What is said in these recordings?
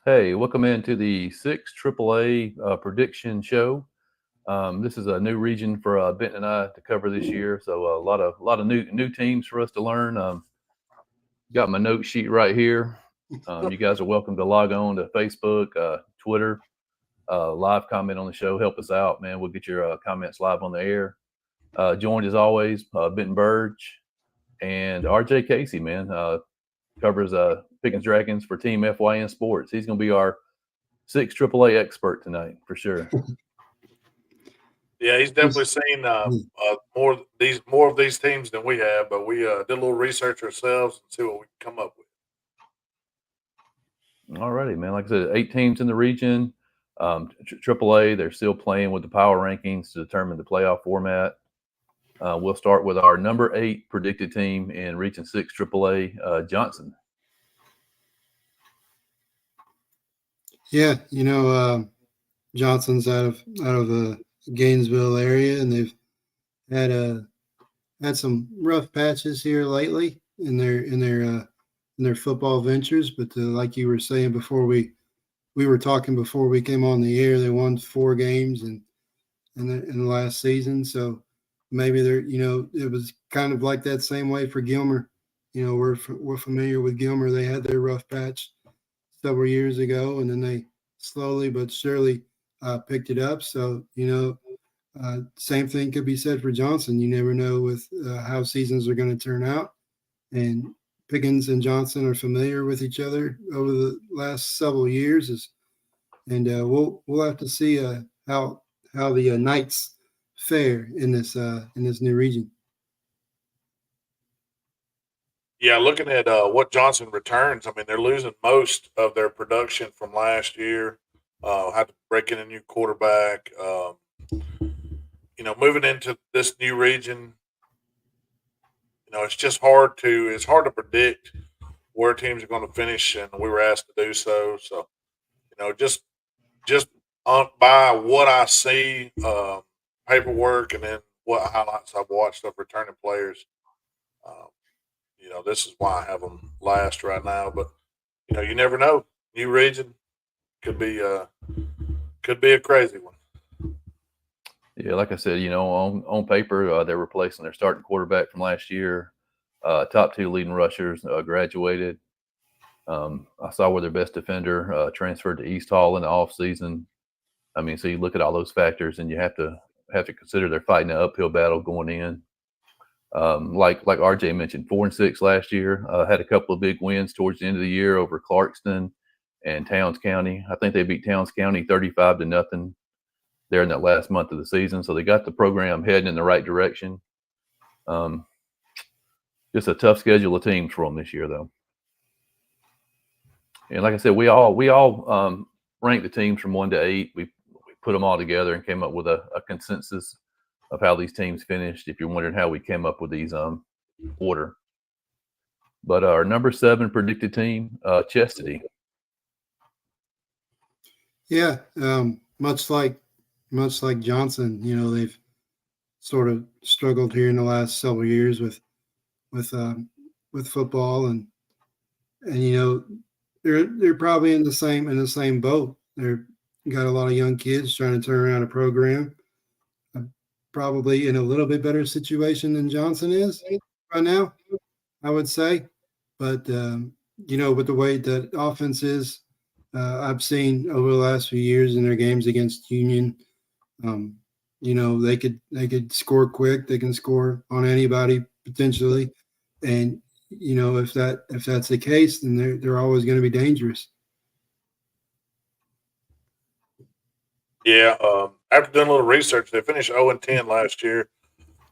Hey, welcome into the sixth AAA prediction show. This is a new region for Benton and I to cover this year, so a lot of new teams for us to learn. Got my note sheet right here. You guys are welcome to log on to Facebook, Twitter, live comment on the show. Help us out, man. We'll get your comments live on the air. Joined as always, Benton Burge and RJ Casey, man. Covers Pickens Dragons for Team FYN Sports. He's going to be our six AAA expert tonight for sure. Yeah, he's definitely seen more of these teams than we have, but we did a little research ourselves and see what we can come up with. All righty, man. Like I said, 8 teams in the region. AAA, they're still playing with the power rankings to determine the playoff format. We'll start with our number 8 predicted team in Region 6 AAA, Johnson. Yeah, Johnson's out of the Gainesville area, and they've had had some rough patches here lately in their football ventures. But like you were saying before we were talking before we came on the air, they won 4 games in the last season. So maybe it was kind of like that same way for Gilmer. We're familiar with Gilmer. They had their rough patch several years ago, and then they slowly but surely picked it up. So same thing could be said for Johnson. You never know with how seasons are going to turn out, and Pickens and Johnson are familiar with each other over the last several years. And we'll have to see how the Knights fare in this new region. Yeah, looking at what Johnson returns, I mean, they're losing most of their production from last year. Had to break in a new quarterback. Moving into this new region, it's hard to predict where teams are going to finish, and we were asked to do so. So, just by what I see, paperwork, and then what highlights I've watched of returning players. Um, this is why I have them last right now. But you never know. New region could be a crazy one. Yeah, like I said, on paper, they're replacing their starting quarterback from last year. Top 2 leading rushers graduated. I saw where their best defender transferred to East Hall in the offseason. I mean, so you look at all those factors, and you have to consider they're fighting an uphill battle going in. Like RJ mentioned, 4-6 last year. Had a couple of big wins towards the end of the year over Clarkston and Towns County. I think they beat Towns County 35-0 there in that last month of the season. So they got the program heading in the right direction. Just a tough schedule of teams for them this year, though. And like I said, we all ranked the teams from 1 to 8. We put them all together and came up with a consensus of how these teams finished. If you're wondering how we came up with these order, but our number 7 predicted team, Chastity. Yeah, much like Johnson, they've sort of struggled here in the last several years with football, and they're probably in the same boat. They're got a lot of young kids trying to turn around a program, probably in a little bit better situation than Johnson is right now, I would say. But with the way that offense is, I've seen over the last few years in their games against Union, they could score quick. They can score on anybody potentially, and if that's the case, then they're always going to be dangerous. Yeah, after doing a little research, they finished 0-10 last year.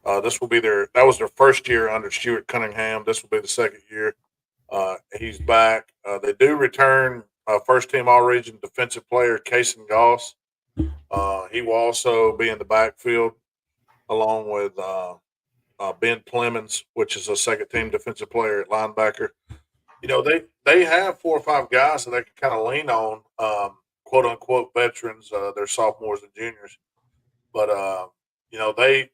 That was their first year under Stuart Cunningham. This will be the second year. He's back. They do return first team All Region defensive player Kason Goss. He will also be in the backfield along with Ben Clemens, which is a second team defensive player at linebacker. They have 4 or 5 guys that they can kind of lean on, quote unquote veterans. They're sophomores and juniors, but they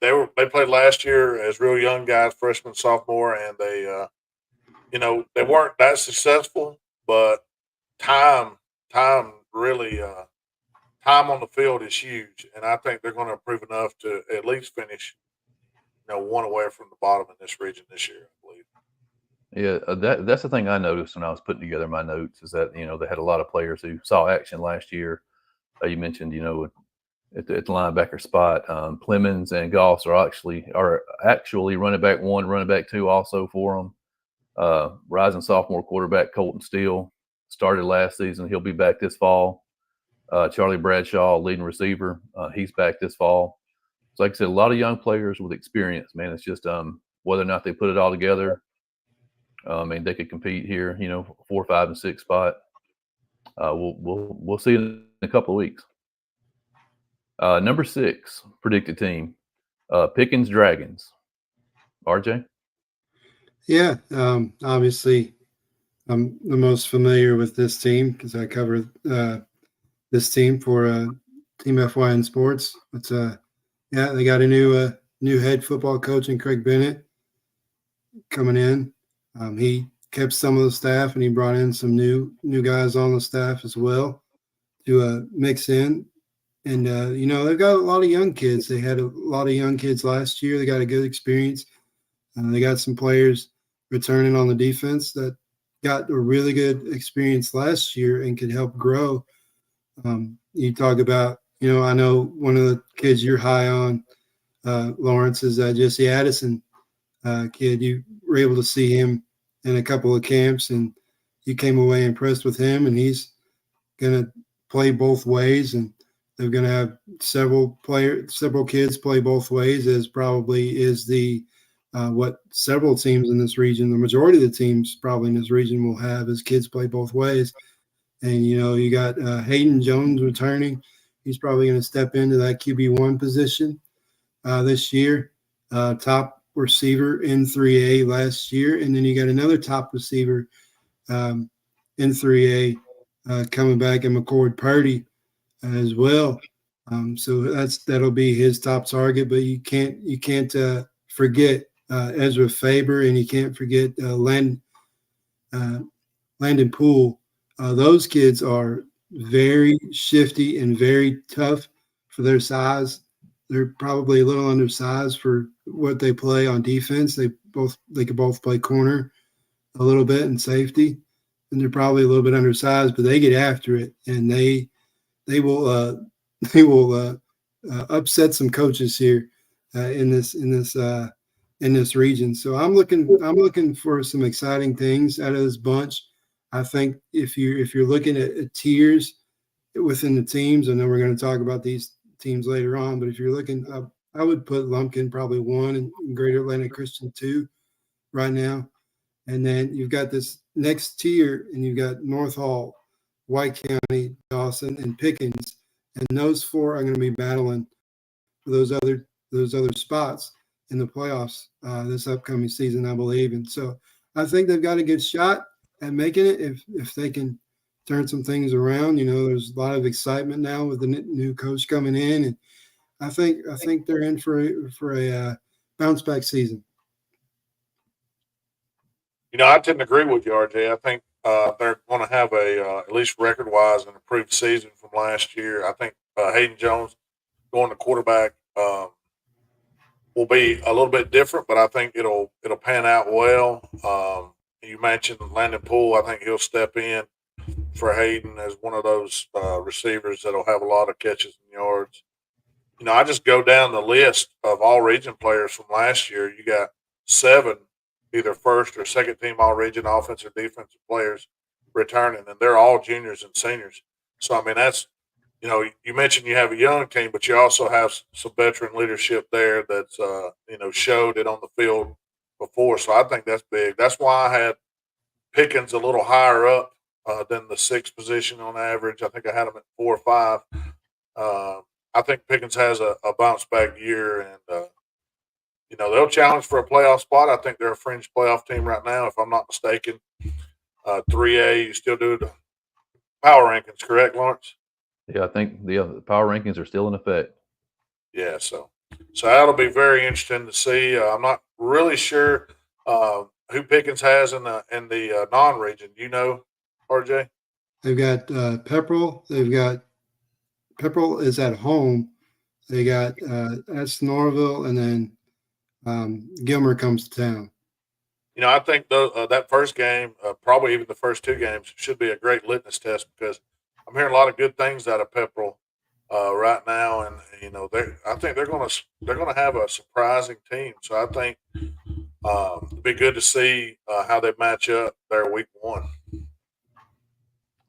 played last year as real young guys, freshman, sophomore, and they weren't that successful. But time time really time on the field is huge, and I think they're going to improve enough to at least finish one away from the bottom in this region this year, I believe. Yeah, that's the thing I noticed when I was putting together my notes is that they had a lot of players who saw action last year. You mentioned at the linebacker spot, Clemens and Goss are actually running back one, running back two also for them. Rising sophomore quarterback Colton Steele started last season. He'll be back this fall. Charlie Bradshaw, leading receiver, he's back this fall. So, like I said, a lot of young players with experience. Man, it's just whether or not they put it all together. I mean, they could compete here. 4, 5, and 6 spot. We'll see in a couple of weeks. Number 6 predicted team, Pickens Dragons. RJ. Yeah, obviously, I'm the most familiar with this team because I cover this team for Team FYN Sports. But yeah, they got a new head football coach in Craig Bennett coming in. He kept some of the staff, and he brought in some new guys on the staff as well to mix in. And they've got a lot of young kids. They had a lot of young kids last year. They got a good experience. They got some players returning on the defense that got a really good experience last year and could help grow. You talk about, I know one of the kids you're high on, Lawrence, is Jesse Addison kid. You were able to see him in a couple of camps, and you came away impressed with him, and he's going to play both ways, and they're going to have several kids play both ways, as probably is the what several teams in this region, the majority of the teams probably in this region will have is kids play both ways. And, you got Hayden Jones returning. He's probably going to step into that QB1 position this year. Top receiver in 3A last year. And then you got another top receiver in 3A coming back in McCord Purdy as well. So that'll be his top target. But you can't forget Ezra Faber, and you can't forget Landon Poole. Those kids are very shifty and very tough for their size. They're probably a little undersized for what they play on defense. They could both play corner a little bit and safety, and they're probably a little bit undersized, but they get after it, and they will upset some coaches here in this region. So I'm looking for some exciting things out of this bunch. I think if you're looking at tiers within the teams, I know we're going to talk about these teams later on, but if you're looking, I would put Lumpkin probably 1 and Greater Atlantic Christian 2 right now. And then you've got this next tier, and you've got North Hall, White County, Dawson, and Pickens. And those 4 are going to be battling for those other spots in the playoffs this upcoming season, I believe. And so I think they've got a good shot at making it if they can turn some things around. There's a lot of excitement now with the new coach coming in, and I think they're in for a bounce back season. I tend to agree with you, RJ. I think they're going to have at least record-wise, an improved season from last year. I think Hayden Jones going to quarterback will be a little bit different, but I think it'll pan out well. You mentioned Landon Poole. I think he'll step in for Hayden as one of those receivers that'll have a lot of catches and yards. I just go down the list of all region players from last year. You got 7 either first or second team all region offensive or defensive players returning, and they're all juniors and seniors. So, I mean, that's, you mentioned you have a young team, but you also have some veteran leadership there that's, showed it on the field before. So I think that's big. That's why I had Pickens a little higher up than the 6th position on average. I think I had him at 4 or 5. I think Pickens has a bounce back year, and they'll challenge for a playoff spot. I think they're a fringe playoff team right now, if I'm not mistaken. 3A, you still do the power rankings, correct, Lawrence? Yeah, I think the power rankings are still in effect. Yeah, so that'll be very interesting to see. I'm not really sure who Pickens has in the non-region. Do you know, RJ? They've got Pepperell. Pepperell is at home. They got that's Norville, and then Gilmer comes to town. I think that first game, probably even the first two games, should be a great litmus test because I'm hearing a lot of good things out of Pepperell right now, and I think they're gonna have a surprising team. So I think it'd be good to see how they match up there week one.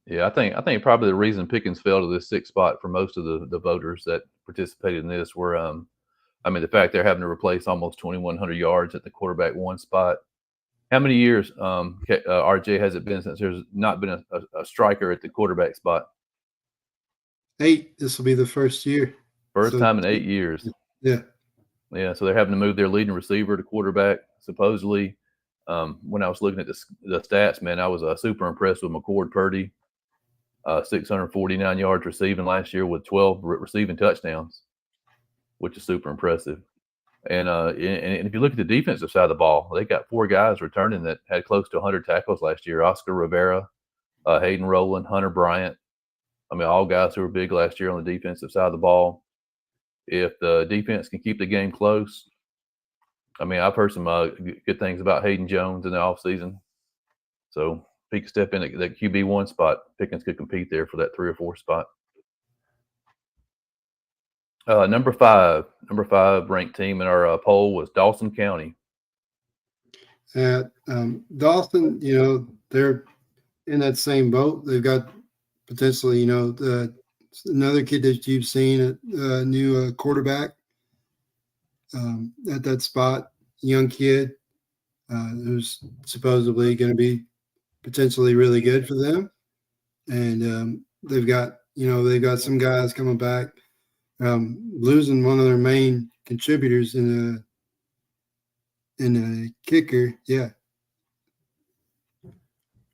Yeah, I think probably the reason Pickens fell to this sixth spot for most of the voters that participated in this were, I mean, the fact they're having to replace almost 2,100 yards at the quarterback one spot. How many years, RJ, has it been since there's not been a striker at the quarterback spot? 8. This will be the first year. First So time in 8 years. yeah, Yeah, so they're having to move their leading receiver to quarterback. Supposedly, when I was looking at the stats, man, I was super impressed with McCord Purdy. 649 yards receiving last year with 12 receiving touchdowns, which is super impressive. And if you look at the defensive side of the ball, they got 4 guys returning that had close to 100 tackles last year. Oscar Rivera, Hayden Rowland, Hunter Bryant. I mean, all guys who were big last year on the defensive side of the ball. If the defense can keep the game close, I mean, I've heard some good things about Hayden Jones in the offseason. So if he could step in at that QB1 spot, Pickens could compete there for that 3 or 4 spot. Number five ranked team in our poll was Dawson County. Dawson, they're in that same boat. They've got potentially, another kid that you've seen, a new quarterback at that spot, young kid who's supposedly going to be potentially really good for them. And they've got some guys coming back, losing one of their main contributors in a kicker. Yeah.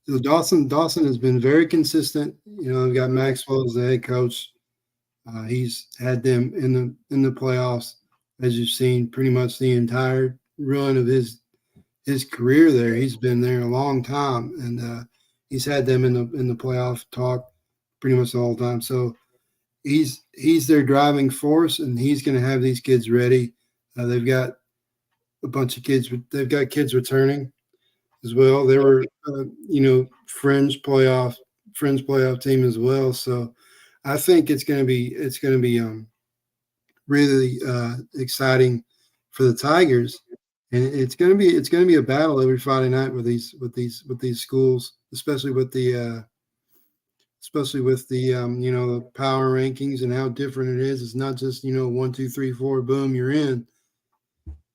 So Dawson has been very consistent. They've got Maxwell as the head coach. He's had them in the playoffs, as you've seen, pretty much the entire run of his career there. He's been there a long time, and he's had them in the playoff talk pretty much the whole time. So he's their driving force, and he's going to have these kids ready. They've got a bunch of kids. They've got kids returning as well. They were, fringe playoff team as well. So I think it's going to be really exciting for the Tigers, and it's going to be a battle every Friday night with these schools, especially with the the power rankings and how different it is. It's not just 1, 2, 3, 4, boom, you're in.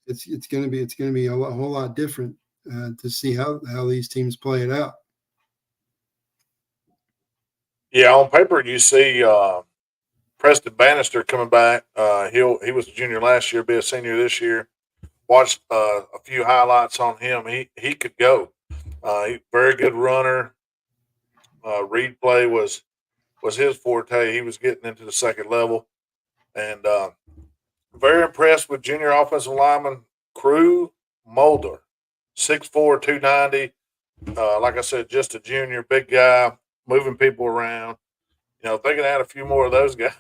It's going to be a whole lot different to see how these teams play it out. Yeah, on paper you see Preston Bannister coming back. He was a junior last year, be a senior this year. Watched a few highlights on him. He could go. He very good runner. Read play was his forte. He was getting into the second level, and very impressed with junior offensive lineman Crew Mulder, 6'4", 290. Like I said, just a junior, big guy, moving people around. If they can add a few more of those guys,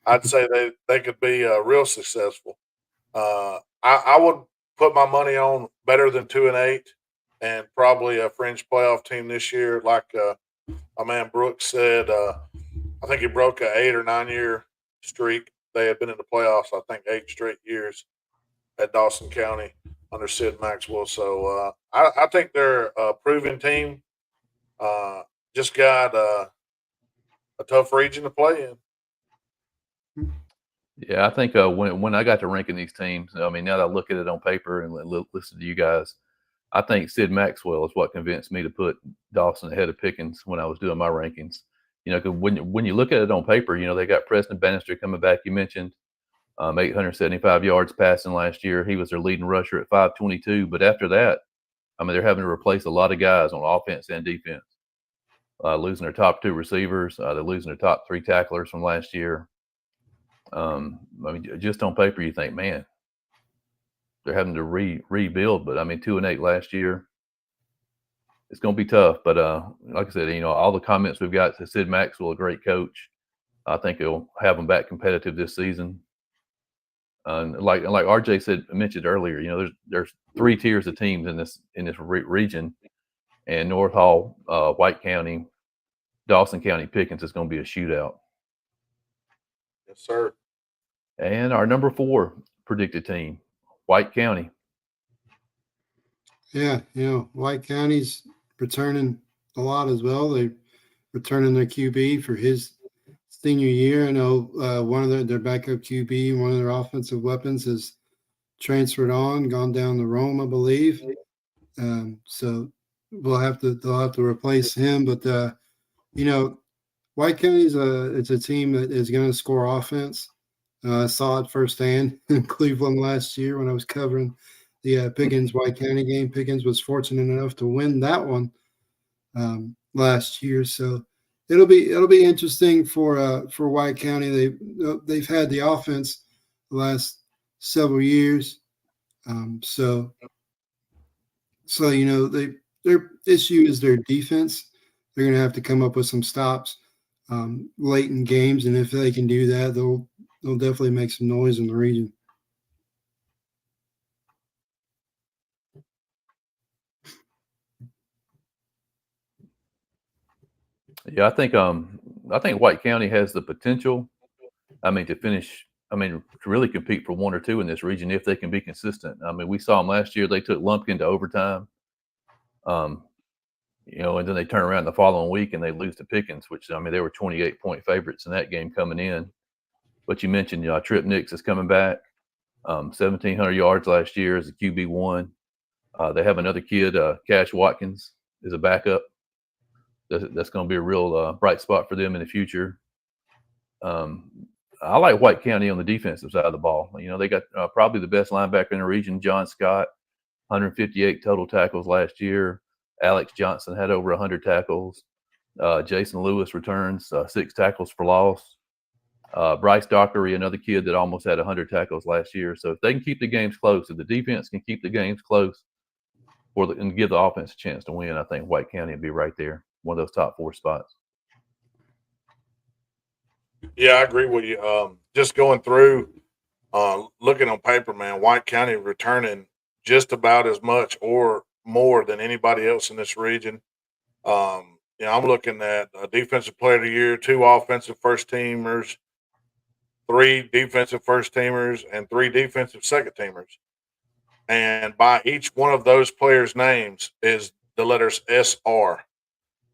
I'd say they could be real successful. I would put my money on better than 2-8, and probably a fringe playoff team this year. Like my man Brooks said, I think he broke an 8 or 9 year streak. They had been in the playoffs, I think, 8 straight years at Dawson County under Sid Maxwell. So I think they're a proven team. Just got a tough region to play in. Yeah, I think when I got to ranking these teams, I mean, now that I look at it on paper and listen to you guys, I think Sid Maxwell is what convinced me to put Dawson ahead of Pickens when I was doing my rankings. 'Cause when you look at it on paper, they got Preston Bannister coming back. You mentioned 875 yards passing last year. He was their leading rusher at 522. But after that, I mean, they're having to replace a lot of guys on offense and defense. Losing their top 2 receivers, they're losing their top 3 tacklers from last year. I mean, just on paper, you think, man, they're having to rebuild. But I mean, 2-8 last year. it's going to be tough. But like I said, all the comments we've got to Sid Maxwell, a great coach. I think he'll have them back competitive this season. And like RJ mentioned earlier, there's three tiers of teams in this region, and North Hall, White County, Dawson County, Pickens is going to be a shootout. Yes, sir. And our number 4 predicted team, White County. Yeah, White County's returning a lot as well. They're returning their QB for his senior year. I know one of their backup QB, one of their offensive weapons, has transferred on, gone down to Rome, I believe. So they'll have to replace him. But White County's it's a team that is going to score offense. I saw it firsthand in Cleveland last year when I was covering the Pickens White County game. Pickens was fortunate enough to win that one last year, so it'll be interesting for White County. They've had the offense the last several years, so their issue is their defense. They're going to have to come up with some stops late in games, and if they can do that, they'll definitely make some noise in the region. Yeah, I think White County has the potential. To finish. To really compete for 1 or 2 in this region if they can be consistent. We saw them last year. They took Lumpkin to overtime. And then they turn around the following week and they lose to Pickens, which they were 28-point favorites in that game coming in. But you mentioned Trip Nix is coming back, 1,700 yards last year as a QB1. They have another kid, Cash Watkins, is a backup. That's going to be a real bright spot for them in the future. I like White County on the defensive side of the ball. They got probably the best linebacker in the region, John Scott, 158 total tackles last year. Alex Johnson had over 100 tackles. Jason Lewis returns 6 tackles for loss. Bryce Dockery, another kid that almost had 100 tackles last year. So if they can keep the games close, if the defense can keep the games close and give the offense a chance to win, I think White County will be right there, one of those top 4 spots. Yeah, I agree with you. Just going through, looking on paper, man, White County returning just about as much or more than anybody else in this region. I'm looking at a defensive player of the year, 2 offensive first teamers, 3 defensive first teamers, and 3 defensive second teamers. And by each one of those players' names is the letters SR,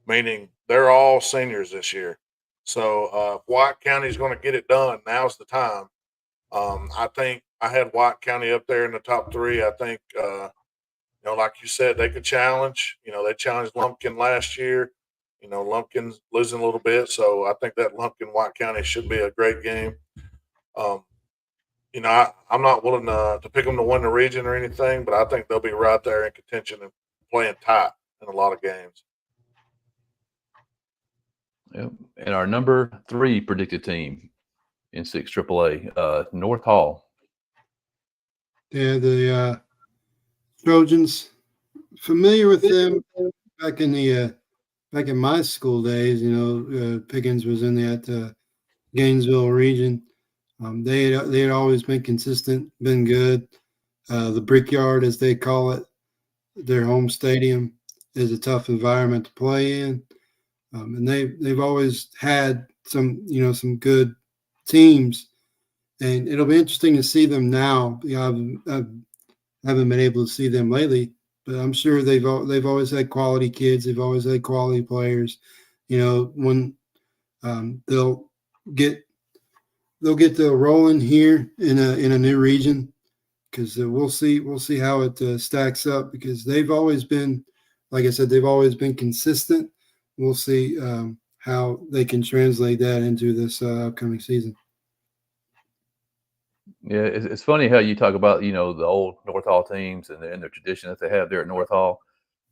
meaning they're all seniors this year. So if White County is going to get it done, now's the time. I think I had White County up there in the top 3. I think, like you said, they could challenge. They challenged Lumpkin last year. Lumpkin's losing a little bit, so I think that Lumpkin White County should be a great game. I'm not willing to pick them to win the region or anything, but I think they'll be right there in contention and playing tight in a lot of games. Yep. And our number 3 predicted team in 6 AAA, North Hall. Yeah, the Trojans. Familiar with them back in my school days. Pickens was in that Gainesville region. They had always been consistent, been good. The Brickyard, as they call it, their home stadium, is a tough environment to play in. And they've always had some good teams, and it'll be interesting to see them now. I haven't been able to see them lately, but I'm sure they've always had quality kids. They've always had quality players. When they'll get the rolling here in a new region, because we'll see how it stacks up, because they've always been, like I said, they've always been consistent. We'll see how they can translate that into this upcoming season. Yeah, it's funny how you talk about the old North Hall teams and the tradition that they have there at North Hall.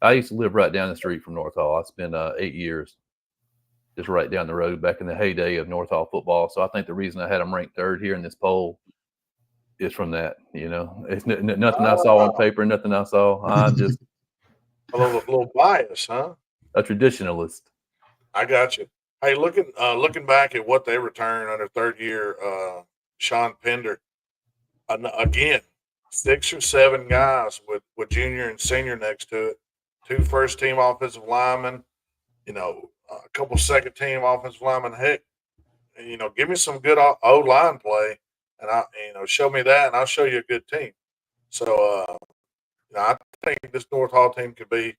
I used to live right down the street from North Hall. I spent 8 years just right down the road back in the heyday of North Hall football. So I think the reason I had them ranked 3rd here in this poll is from that. It's nothing I saw on paper, nothing I saw. A little bias, huh? A traditionalist. I got you. Hey, looking back at what they returned under third year, Sean Pender, again, 6 or 7 guys with junior and senior next to it, 2 first team offensive linemen, a couple second team offensive linemen. Heck, give me some good O line play, and show me that, and I'll show you a good team. So, I think this North Hall team could be,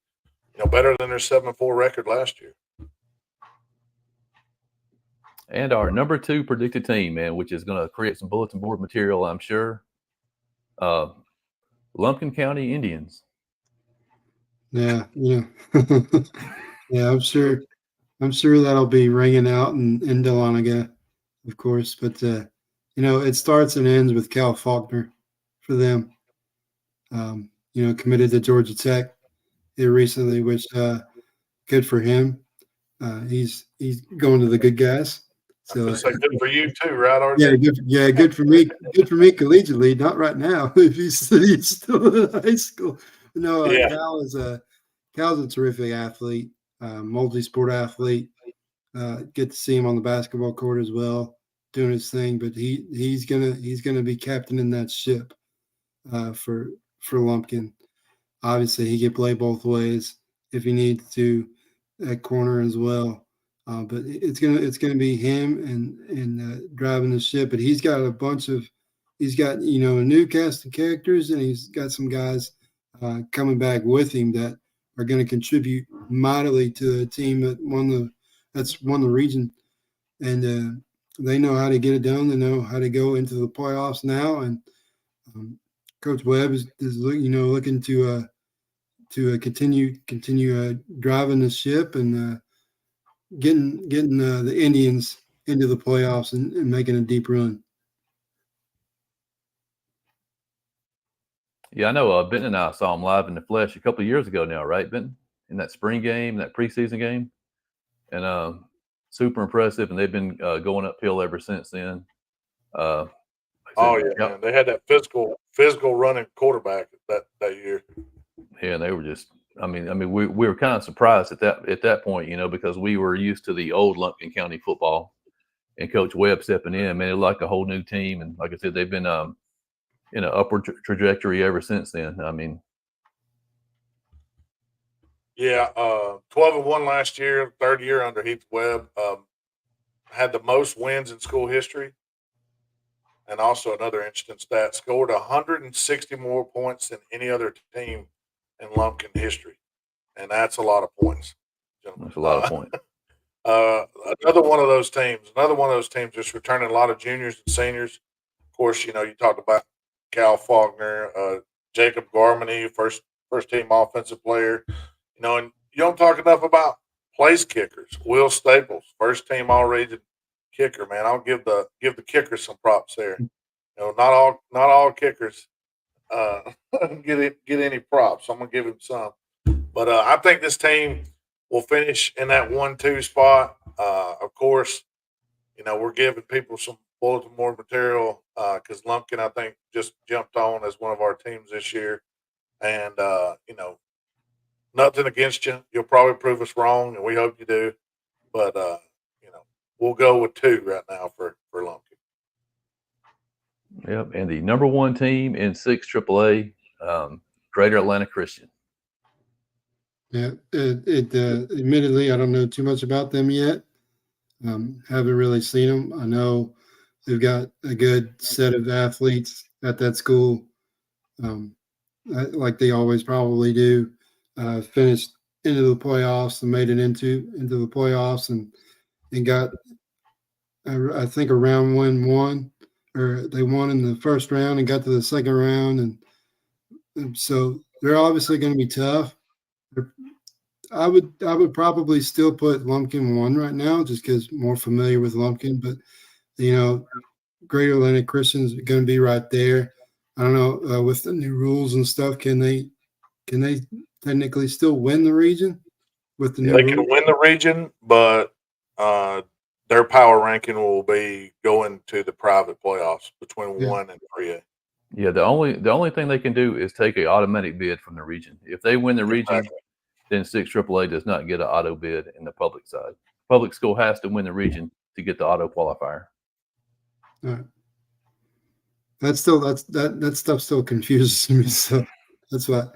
better than their 7-4 record last year. And our number 2 predicted team, man, which is going to create some bulletin board material, I'm sure. Lumpkin County Indians. Yeah, yeah, yeah. I'm sure that'll be ringing out in Dahlonega, of course. But it starts and ends with Cal Faulkner for them. Committed to Georgia Tech here recently, which good for him. He's going to the good guys. So good for you too, right, RJ? Good for me. Good for me collegiately, not right now. If he's still in high school. No, Cal's a terrific athlete, multi-sport athlete. Get to see him on the basketball court as well, doing his thing. But he's gonna be captaining that ship for Lumpkin. Obviously, he can play both ways if he needs to at corner as well. But it's gonna be him and driving the ship. But he's got a new cast of characters, and he's got some guys coming back with him that are going to contribute mightily to the team that won the region, and they know how to get it done. They know how to go into the playoffs now, and Coach Webb is looking to continue driving the ship and getting the Indians into the playoffs and making a deep run. Yeah, I know. Benton and I saw him live in the flesh a couple of years ago now, right, Benton? In that spring game, that preseason game, and super impressive. And they've been going uphill ever since then. Man. They had that physical running quarterback that year. Yeah, and they were just. I mean, we were kind of surprised at that point, because we were used to the old Lumpkin County football, and Coach Webb stepping in, man, it was like a whole new team. And like I said, they've been in an upward trajectory ever since then. I mean, 12-1 last year, third year under Heath Webb. Had the most wins in school history. And also another interesting stat, scored 160 more points than any other team in Lumpkin history. And that's a lot of points, gentlemen. That's a lot of points. Another one of those teams just returning a lot of juniors and seniors. Of course, you talked about Cal Faulkner, Jacob Garmany, first team offensive player. And you don't talk enough about place kickers. Will Staples, first team all region kicker, man. I'll give the kickers some props there. Not all kickers get any props. I'm gonna give him some. But I think this team will finish in that 1-2 spot. Of course, we're giving people some bulletin board material because Lumpkin, I think, just jumped on as one of our teams this year. And, nothing against you. You'll probably prove us wrong, and we hope you do. But, we'll go with 2 right now for Lumpkin. Yep, and the number 1 team in 6 AAA, Greater Atlanta Christian. Yeah, admittedly, I don't know too much about them yet. Haven't really seen them. I know they've got a good set of athletes at that school, like they always probably do. Finished into the playoffs and made it into the playoffs and got, I think, a round won, or they won in the first round and got to the second round, and so they're obviously going to be tough. I would probably still put Lumpkin 1 right now, just because more familiar with Lumpkin. But Greater Atlanta Christian's going to be right there. I don't know with the new rules and stuff. Can they technically still win the region with the new rules? They can win the region, but their power ranking will be going to the private playoffs between 1 and 3A. Yeah, the only thing they can do is take an automatic bid from the region. If they win the region, then 6 AAA does not get an auto bid in the public side. Public school has to win the region to get the auto qualifier. All right. That stuff still confuses me. So that's what.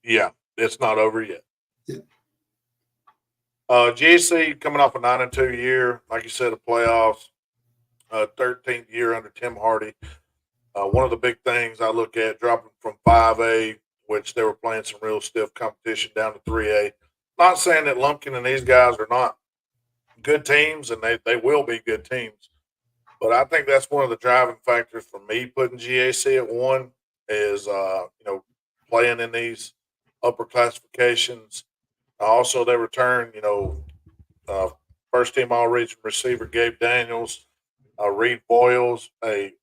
Yeah, it's not over yet. Yeah. GAC coming off a 9-2 year, like you said, the playoffs, 13th year under Tim Hardy. One of the big things I look at dropping from 5A, which they were playing some real stiff competition, down to 3A. Not saying that Lumpkin and these guys are not good teams, and they will be good teams. But I think that's one of the driving factors for me putting GAC at 1 is, playing in these upper classifications. Also, they return, first team all region receiver Gabe Daniels, Reed Boyles, a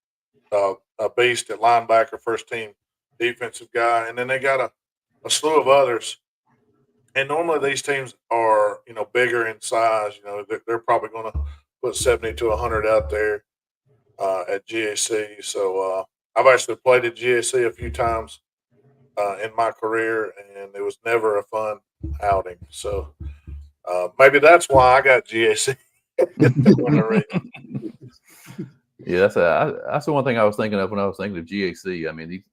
beast at linebacker, first team defensive guy, and then they got a slew of others. And normally these teams are, bigger in size. They're probably going to put 70 to 100 out there at GAC. So I've actually played at GAC a few times in my career, and it was never a fun outing. So maybe that's why I got GAC. Yeah, that's the one thing I was thinking of when I was thinking of GAC. I mean,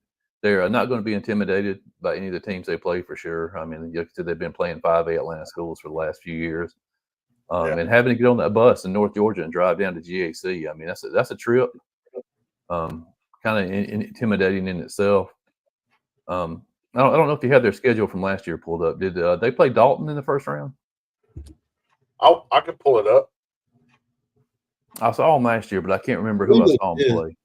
they're not going to be intimidated by any of the teams they play for sure. I mean, they've been playing 5A Atlanta schools for the last few years. And having to get on that bus in North Georgia and drive down to GAC, I mean, that's a trip. Kind of intimidating in itself. I don't know if you have their schedule from last year pulled up. Did they play Dalton in the first round? I can pull it up. I saw them last year, but I can't remember who I saw them play.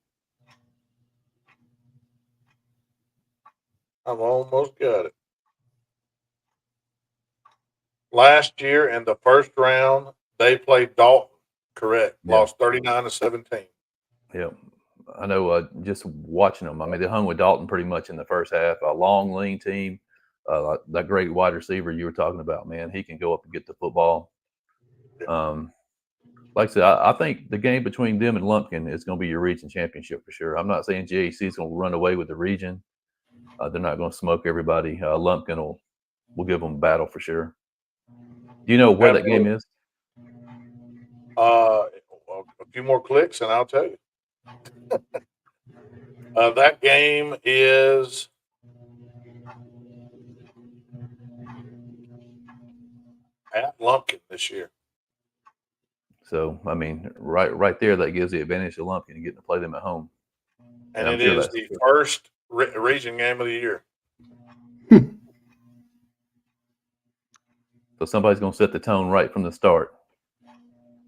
I've almost got it. Last year in the first round, they played Dalton. Correct. Yeah. Lost 39-17. Yep. I know. Just watching them, I mean, they hung with Dalton pretty much in the first half. A long, lean team. That great wide receiver you were talking about, man, he can go up and get the football. Yeah. Like I said, I think the game between them and Lumpkin is going to be your region championship for sure. I'm not saying GAC is going to run away with the region. They're not going to smoke everybody. Lumpkin will give them a battle for sure. Do you know where that game is? A few more clicks and I'll tell you. That game is at Lumpkin this year. So, I mean, right there, that gives the advantage to Lumpkin and getting to play them at home. And it is the first region game of the year. So somebody's going to set the tone right from the start.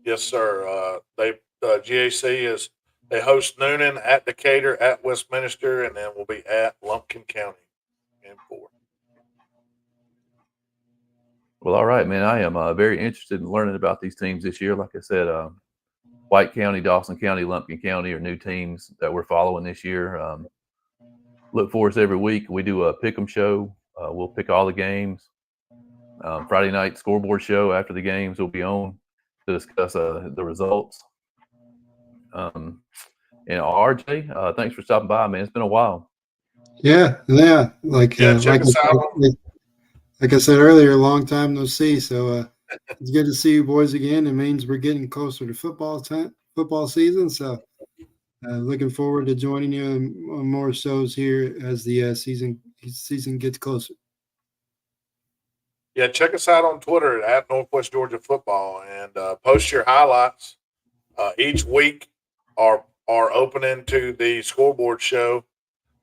Yes, sir. GAC they host Noonan, at Decatur, at Westminster, and then we'll be at Lumpkin County in 4. Well, all right, man. I am very interested in learning about these teams this year. Like I said, White County, Dawson County, Lumpkin County are new teams that we're following this year. Look for us every week. We do a pick 'em show. We'll pick all the games. Friday night scoreboard show after the games will be on to discuss the results. And RJ, thanks for stopping by, man. It's been a while. Yeah. Like I said earlier, a long time no see. So it's good to see you boys again. It means we're getting closer to football season. So looking forward to joining you on more shows here as the season gets closer. Yeah, check us out on Twitter at Northwest Georgia Football and post your highlights. Each week, our opening to the scoreboard show,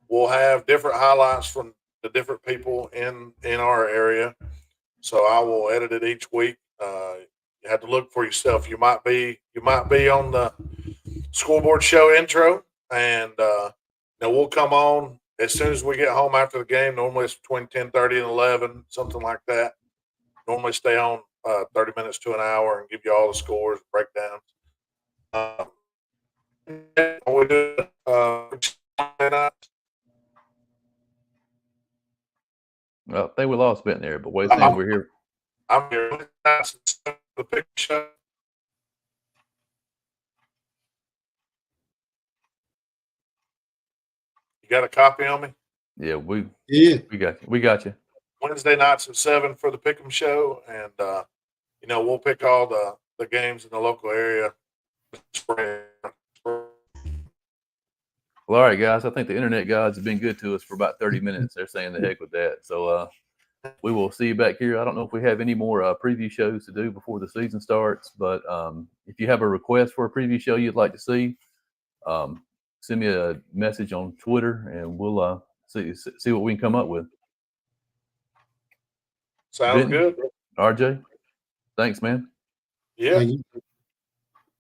we'll have different highlights from the different people in our area. So I will edit it each week. You have to look for yourself. You might be on the scoreboard show intro, and we'll come on as soon as we get home after the game. Normally it's between 10:30 and 11, something like that. Normally stay on 30 minutes to an hour and give you all the scores, breakdowns. We do Well, I think we lost Ben there, but wait a second, we're here. I'm here. The picture. You got a copy on me? Yeah, we Yeah. got you. Wednesday nights at 7 for the Pick'em show, and we'll pick all the games in the local area. Well, all right, guys. I think the internet gods have been good to us for about 30 minutes. They're saying the heck with that. So we will see you back here. I don't know if we have any more preview shows to do before the season starts, but if you have a request for a preview show you'd like to see, send me a message on Twitter, and we'll see what we can come up with. Sounds good. RJ, thanks, man. Yeah. Thank you.